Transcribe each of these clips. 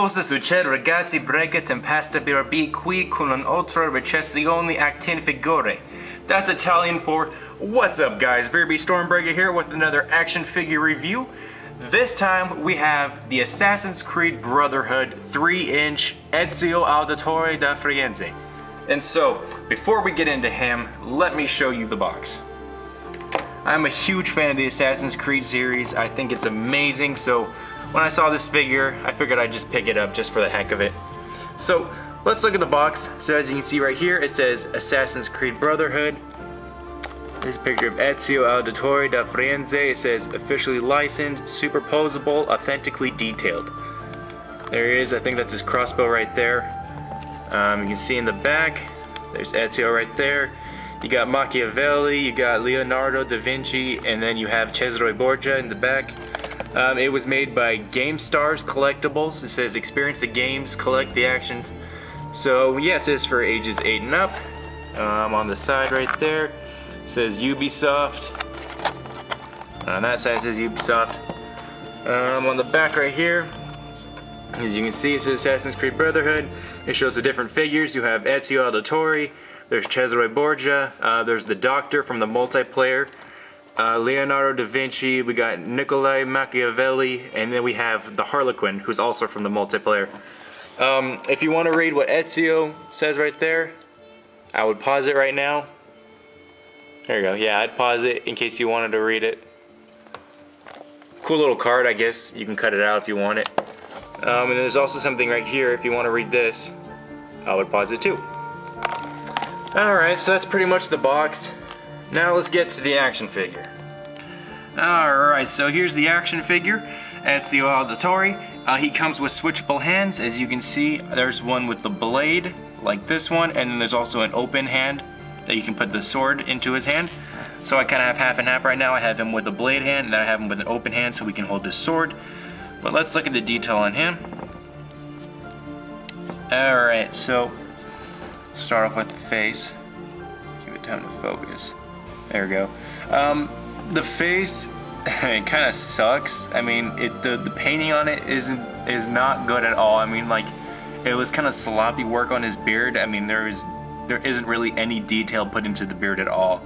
cosa succede ragazzi, brega tempesta birbi qui con un'altra recessione actin figure. That's Italian for what's up guys, Birby Stormbrega here with another action figure review. This time we have the Assassin's Creed Brotherhood 3-inch Ezio Auditore da Firenze. And so, before we get into him, let me show you the box. I'm a huge fan of the Assassin's Creed series. I think it's amazing, so when I saw this figure, I figured I'd just pick it up just for the heck of it. So, let's look at the box. So as you can see right here, it says Assassin's Creed Brotherhood. There's a picture of Ezio Auditore da Firenze. It says officially licensed, superposable, authentically detailed. There he is. I think that's his crossbow right there. You can see in the back, there's Ezio right there. You got Machiavelli, you got Leonardo da Vinci, and then you have Cesare Borgia in the back. It was made by GameStars Collectibles. It says experience the games, collect the actions. So yes, it's for ages 8 and up. On the side right there, it says Ubisoft. On that side it says Ubisoft. On the back right here, as you can see, it says Assassin's Creed Brotherhood. It shows the different figures. You have Ezio Auditore, there's Cesare Borgia, there's the Doctor from the multiplayer, Leonardo da Vinci, we got Niccolo Machiavelli, and then we have the Harlequin, who's also from the multiplayer. If you want to read what Ezio says right there, I would pause it right now. There you go. Yeah, I'd pause it in case you wanted to read it. Cool little card, I guess. You can cut it out if you want it. And there's also something right here if you want to read this. I would pause it too. Alright, so that's pretty much the box. Now let's get to the action figure. Alright, so here's the action figure, Ezio Auditore. He comes with switchable hands. As you can see, there's one with the blade, like this one, and then there's also an open hand that you can put the sword into his hand. So I kind of have half and half right now. I have him with a blade hand, and I have him with an open hand so we can hold this sword. But let's look at the detail on him. Alright, so start off with the face. Give it time to focus. There we go. The face, it kind of sucks. I mean, the painting on it is not good at all. I mean, like, it was kind of sloppy work on his beard. I mean, there isn't really any detail put into the beard at all.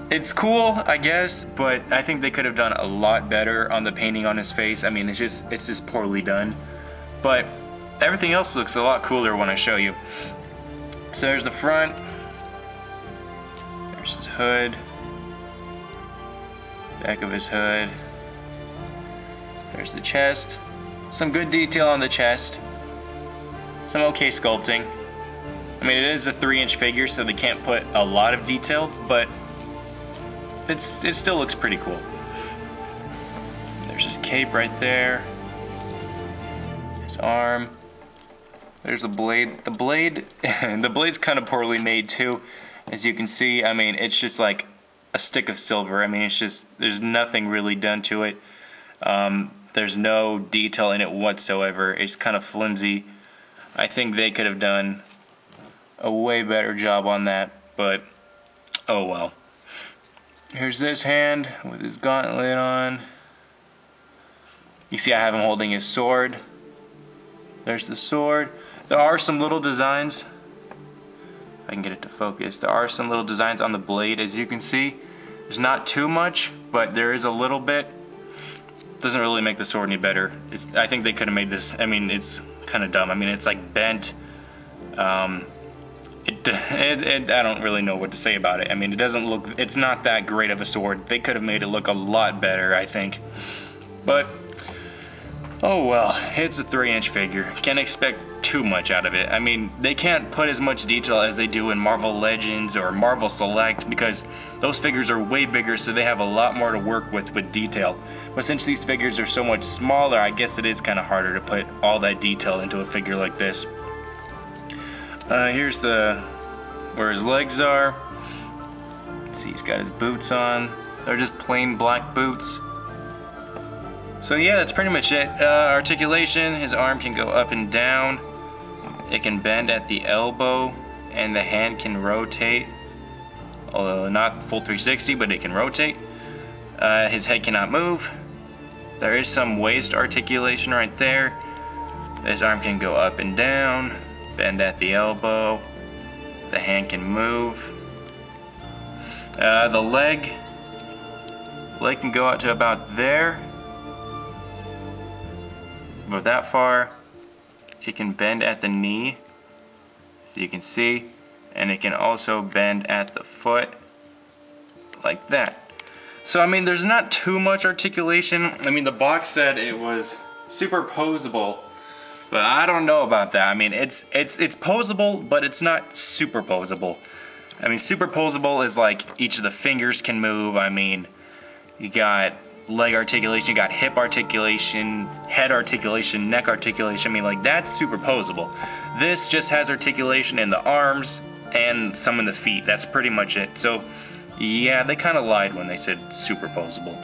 It's cool, I guess, but I think they could have done a lot better on the painting on his face. I mean, it's just poorly done. But everything else looks a lot cooler when I show you. So there's the front. There's his hood. Back of his hood. There's the chest. Some good detail on the chest. Some okay sculpting. I mean, it is a 3-inch figure, so they can't put a lot of detail, but it still looks pretty cool. There's his cape right there. His arm. There's the blade. The blade's kind of poorly made too. As you can see, I mean, it's just like a stick of silver. I mean, it's just, there's nothing really done to it. There's no detail in it whatsoever. It's kind of flimsy. I think they could have done a way better job on that, but oh well. Here's this hand with his gauntlet on. You see I have him holding his sword. There's the sword. There are some little designs. If I can get it to focus. There are some little designs on the blade, as you can see. There's not too much, but there is a little bit. Doesn't really make the sword any better. I think they could have made this, I mean, it's kind of dumb. I mean, it's like bent. I don't really know what to say about it. I mean, it doesn't look, it's not that great of a sword. They could have made it look a lot better, I think. But, oh well, it's a 3-inch figure. Can't expect too much out of it. I mean, they can't put as much detail as they do in Marvel Legends or Marvel Select because those figures are way bigger, so they have a lot more to work with detail. But since these figures are so much smaller, I guess it is kind of harder to put all that detail into a figure like this. Here's where his legs are. See, he's got his boots on. They're just plain black boots. So yeah, that's pretty much it. Articulation, his arm can go up and down. It can bend at the elbow, and the hand can rotate. Although not full 360, but it can rotate. His head cannot move. There is some waist articulation right there. This arm can go up and down, bend at the elbow. The hand can move. The leg can go out to about there. About that far. It can bend at the knee, so you can see, and it can also bend at the foot, like that. So I mean, there's not too much articulation. I mean, the box said it was superposable, but I don't know about that. I mean, it's posable, but it's not superposable. I mean, superposable is like each of the fingers can move. I mean, you got leg articulation, you got hip articulation, head articulation, neck articulation. I mean, like, that's superposable. This just has articulation in the arms and some in the feet. That's pretty much it. So yeah, they kind of lied when they said superposable,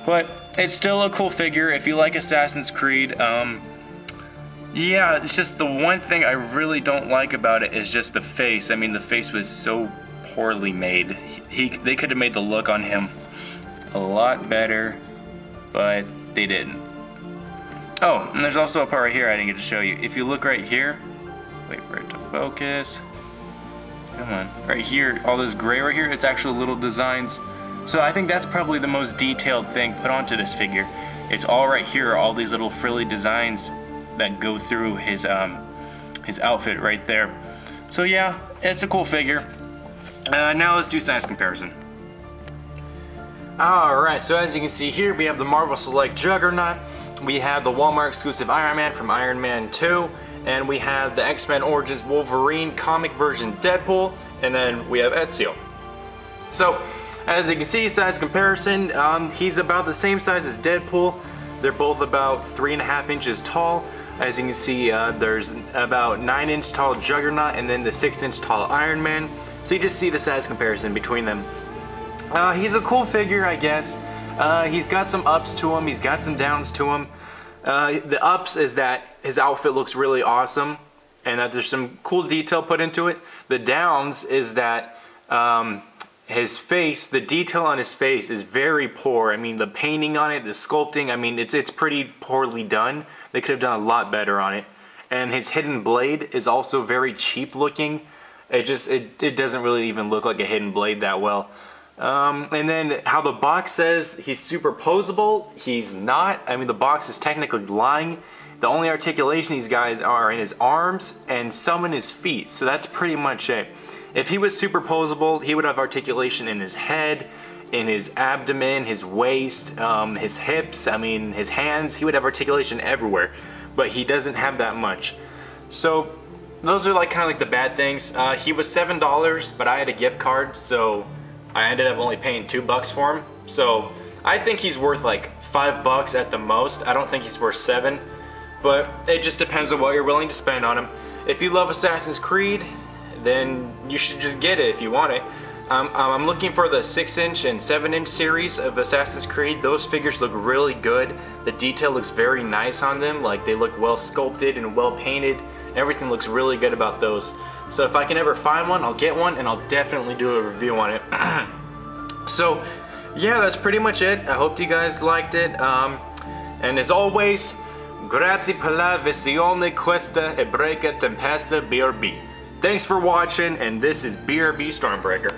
but it's still a cool figure if you like Assassin's Creed. Yeah, it's just the one thing I really don't like about it is just the face. I mean, the face was so poorly made. They could have made the look on him a lot better, but they didn't. Oh, and there's also a part right here I didn't get to show you. If you look right here, wait for it to focus. Come on, right here, all this gray right here, it's actually little designs. So I think that's probably the most detailed thing put onto this figure. It's all right here, all these little frilly designs that go through his outfit right there. So yeah, it's a cool figure. Now let's do size comparison. Alright, so as you can see here, we have the Marvel Select Juggernaut, we have the Walmart exclusive Iron Man from Iron Man 2, and we have the X-Men Origins Wolverine comic version Deadpool, and then we have Ezio. So, as you can see, size comparison, he's about the same size as Deadpool. They're both about 3.5 inches tall. As you can see, there's about 9-inch tall Juggernaut and then the 6-inch tall Iron Man. So you just see the size comparison between them. He's a cool figure, I guess. He's got some ups to him, he's got some downs to him. The ups is that his outfit looks really awesome and that there's some cool detail put into it. The downs is that his face, the detail on his face is very poor. I mean, the painting on it, the sculpting, I mean, it's pretty poorly done. They could have done a lot better on it. And his hidden blade is also very cheap looking. It doesn't really even look like a hidden blade that well. And then how the box says he's superposable, he's not. I mean, the box is technically lying. The only articulation these guys are in his arms and some in his feet. So that's pretty much it. If he was superposable, he would have articulation in his head, in his abdomen, his waist, his hips, I mean, his hands. He would have articulation everywhere, but he doesn't have that much. So those are like kind of like the bad things. He was $7, but I had a gift card, so I ended up only paying $2 for him. So I think he's worth like $5 at the most. I don't think he's worth $7, but it just depends on what you're willing to spend on him. If you love Assassin's Creed, then you should just get it if you want it. I'm looking for the 6-inch and 7-inch series of Assassin's Creed. Those figures look really good. The detail looks very nice on them. Like, they look well sculpted and well painted. Everything looks really good about those. So if I can ever find one, I'll get one and I'll definitely do a review on it. So yeah, that's pretty much it. I hope you guys liked it. And as always, grazie per la visione questa e brega tempesta BRB. Thanks for watching, and this is BRB Stormbreaker.